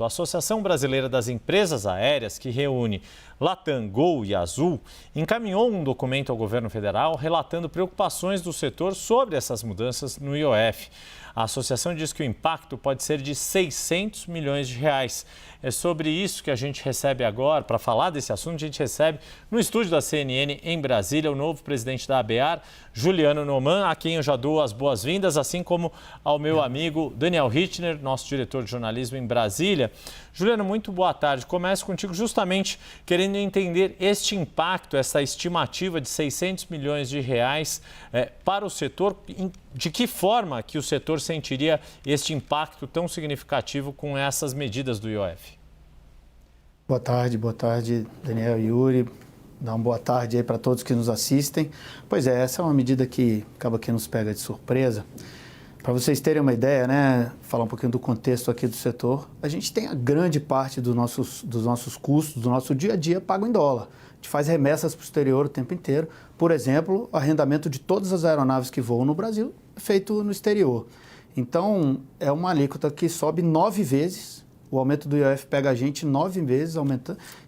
A Associação Brasileira das Empresas Aéreas, que reúne Latam, Gol e Azul, encaminhou um documento ao governo federal relatando preocupações do setor sobre essas mudanças no IOF. A associação diz que o impacto pode ser de 600 milhões de reais. É sobre isso que a gente recebe agora, para falar desse assunto, a gente recebe no estúdio da CNN em Brasília o novo presidente da ABAR, Juliano Noman, a quem eu já dou as boas-vindas, assim como ao meu amigo Daniel Hittner, nosso diretor de jornalismo em Brasília. Juliano, muito boa tarde. Começo contigo justamente querendo entender este impacto, essa estimativa de 600 milhões de reais para o setor. De que forma que o setor sentiria este impacto tão significativo com essas medidas do IOF? Boa tarde, Daniel e Yuri. Dá uma boa tarde aí para todos que nos assistem. Pois é, essa é uma medida que acaba que nos pega de surpresa. Para vocês terem uma ideia, né, falar um pouquinho do contexto aqui do setor, a gente tem a grande parte dos nossos custos, do nosso dia a dia, pago em dólar. A gente faz remessas para o exterior o tempo inteiro. Por exemplo, o arrendamento de todas as aeronaves que voam no Brasil é feito no exterior. Então, é uma alíquota que sobe 9 vezes. O aumento do IOF pega a gente 9 vezes,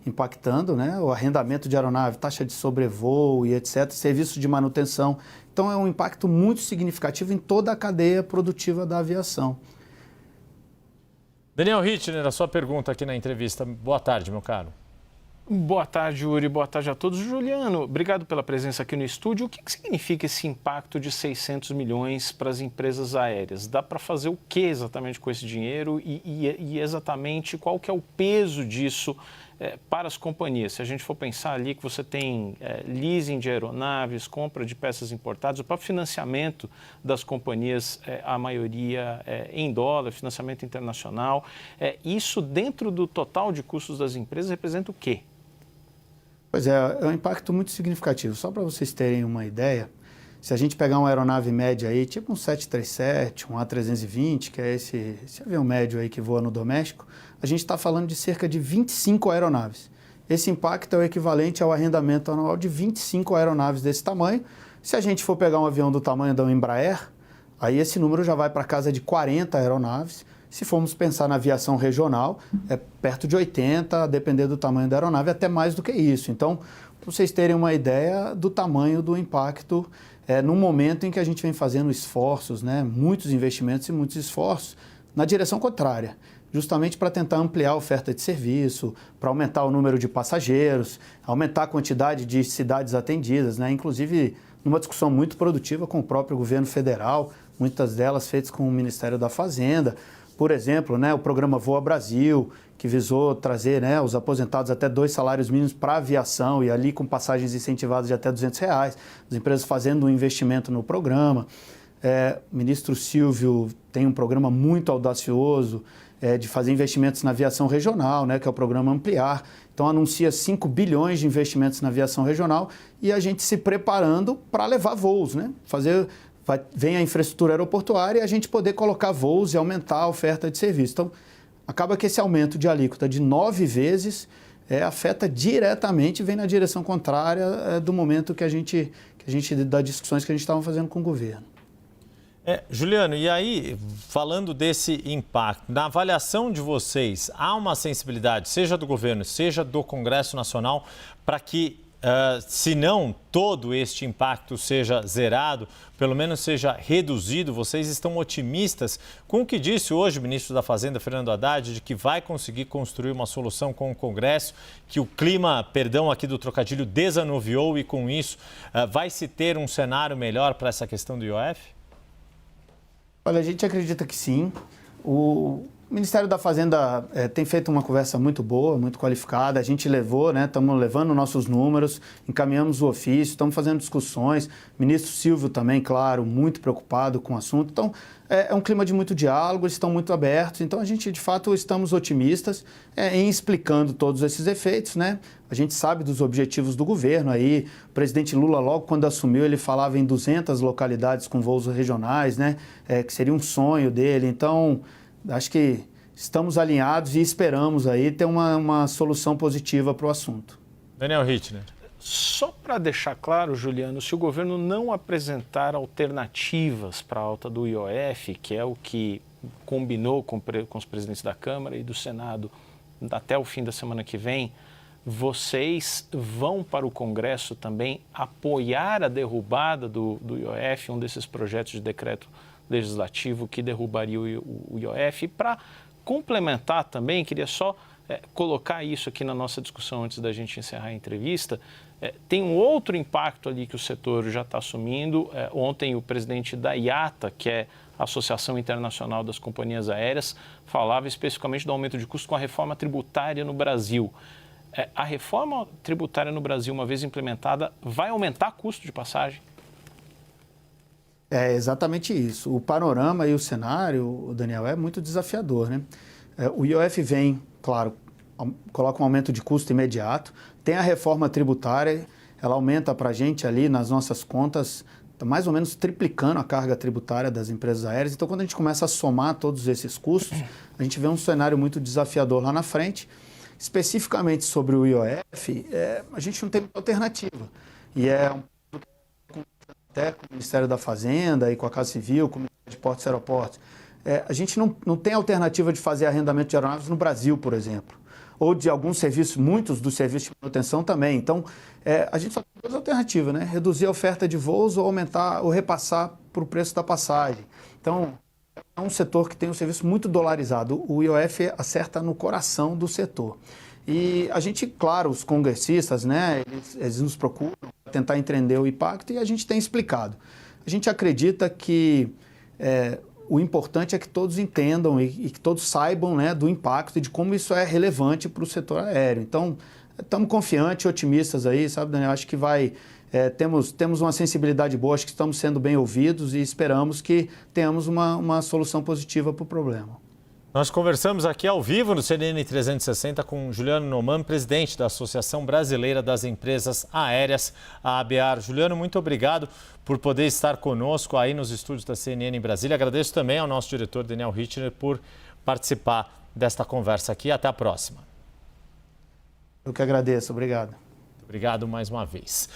impactando, né, o arrendamento de aeronave, taxa de sobrevoo e etc., serviços de manutenção. Então, é um impacto muito significativo em toda a cadeia produtiva da aviação. Daniel Hittner, a sua pergunta aqui na entrevista. Boa tarde, meu caro. Boa tarde, Yuri. Boa tarde a todos. Juliano, obrigado pela presença aqui no estúdio. O que significa esse impacto de 600 milhões para as empresas aéreas? Dá para fazer o que exatamente com esse dinheiro e exatamente qual que é o peso disso para as companhias? Se a gente for pensar ali que você tem leasing de aeronaves, compra de peças importadas, o próprio financiamento das companhias, a maioria em dólar, financiamento internacional, isso dentro do total de custos das empresas representa o quê? Pois é um impacto muito significativo. Só para vocês terem uma ideia, se a gente pegar uma aeronave média aí, tipo um 737, um A320, que é esse avião médio aí que voa no doméstico, a gente está falando de cerca de 25 aeronaves. Esse impacto é o equivalente ao arrendamento anual de 25 aeronaves desse tamanho. Se a gente for pegar um avião do tamanho da Embraer, aí esse número já vai para casa de 40 aeronaves. Se formos pensar na aviação regional, é perto de 80, a depender do tamanho da aeronave, até mais do que isso. Então, para vocês terem uma ideia do tamanho do impacto, no momento em que a gente vem fazendo esforços, né, muitos investimentos e muitos esforços, na direção contrária, justamente para tentar ampliar a oferta de serviço, para aumentar o número de passageiros, aumentar a quantidade de cidades atendidas, né, inclusive numa discussão muito produtiva com o próprio governo federal, muitas delas feitas com o Ministério da Fazenda. Por exemplo, né, o programa Voa Brasil, que visou trazer, né, os aposentados até 2 salários mínimos para a aviação e ali com passagens incentivadas de até R$200, as empresas fazendo um investimento no programa. O ministro Silvio tem um programa muito audacioso de fazer investimentos na aviação regional, né, que é o programa Ampliar. Então, anuncia 5 bilhões de investimentos na aviação regional e a gente se preparando para levar voos, né, vem a infraestrutura aeroportuária e a gente poder colocar voos e aumentar a oferta de serviço. Então, acaba que esse aumento de alíquota de 9 vezes afeta diretamente, vem na direção contrária do momento das discussões que a gente estava fazendo com o governo. Juliano, e aí, falando desse impacto, na avaliação de vocês, há uma sensibilidade, seja do governo, seja do Congresso Nacional, para que se não todo este impacto seja zerado, pelo menos seja reduzido? Vocês estão otimistas com o que disse hoje o ministro da Fazenda, Fernando Haddad, de que vai conseguir construir uma solução com o Congresso, que o clima, aqui do trocadilho, desanuviou e com isso vai se ter um cenário melhor para essa questão do IOF? Olha, a gente acredita que sim. O Ministério da Fazenda tem feito uma conversa muito boa, muito qualificada. A gente levou, né? Estamos levando nossos números, encaminhamos o ofício, estamos fazendo discussões. O ministro Silvio também, claro, muito preocupado com o assunto. Então, é um clima de muito diálogo, eles estão muito abertos. Então, a gente, de fato, estamos otimistas em explicando todos esses efeitos, né? A gente sabe dos objetivos do governo aí. O presidente Lula, logo quando assumiu, ele falava em 200 localidades com voos regionais, né? Que seria um sonho dele. Então, acho que estamos alinhados e esperamos aí ter uma solução positiva para o assunto. Daniel Hittner. Só para deixar claro, Juliano, se o governo não apresentar alternativas para a alta do IOF, que é o que combinou com os presidentes da Câmara e do Senado até o fim da semana que vem, vocês vão para o Congresso também apoiar a derrubada do IOF, um desses projetos de decreto legislativo que derrubaria o IOF. E para complementar também, queria só colocar isso aqui na nossa discussão antes da gente encerrar a entrevista. Tem um outro impacto ali que o setor já está assumindo. Ontem o presidente da IATA, que é a Associação Internacional das Companhias Aéreas, falava especificamente do aumento de custo com a reforma tributária no Brasil. A reforma tributária no Brasil, uma vez implementada, vai aumentar o custo de passagem? É exatamente isso. O panorama e o cenário, Daniel, é muito desafiador, né? O IOF vem, claro, coloca um aumento de custo imediato. Tem a reforma tributária, ela aumenta para a gente ali nas nossas contas, tá mais ou menos triplicando a carga tributária das empresas aéreas. Então, quando a gente começa a somar todos esses custos, a gente vê um cenário muito desafiador lá na frente. Especificamente sobre o IOF, a gente não tem alternativa. E até com o Ministério da Fazenda e com a Casa Civil, com o Ministério de Portos e Aeroportos, a gente não tem alternativa de fazer arrendamento de aeronaves no Brasil, por exemplo. Ou de alguns serviços, muitos dos serviços de manutenção também. Então, a gente só tem duas alternativas, né? Reduzir a oferta de voos ou aumentar ou repassar para o preço da passagem. Então, é um setor que tem um serviço muito dolarizado. O IOF acerta no coração do setor. E a gente, claro, os congressistas, né, eles nos procuram para tentar entender o impacto e a gente tem explicado. A gente acredita que o importante é que todos entendam e que todos saibam, né, do impacto e de como isso é relevante para o setor aéreo. Então, estamos confiantes, otimistas aí, sabe, Daniel? Acho que temos uma sensibilidade boa, acho que estamos sendo bem ouvidos e esperamos que tenhamos uma solução positiva para o problema. Nós conversamos aqui ao vivo no CNN 360 com Juliano Noman, presidente da Associação Brasileira das Empresas Aéreas, a ABAR. Juliano, muito obrigado por poder estar conosco aí nos estúdios da CNN em Brasília. Agradeço também ao nosso diretor Daniel Richtner por participar desta conversa aqui. Até a próxima. Eu que agradeço. Obrigado. Obrigado mais uma vez.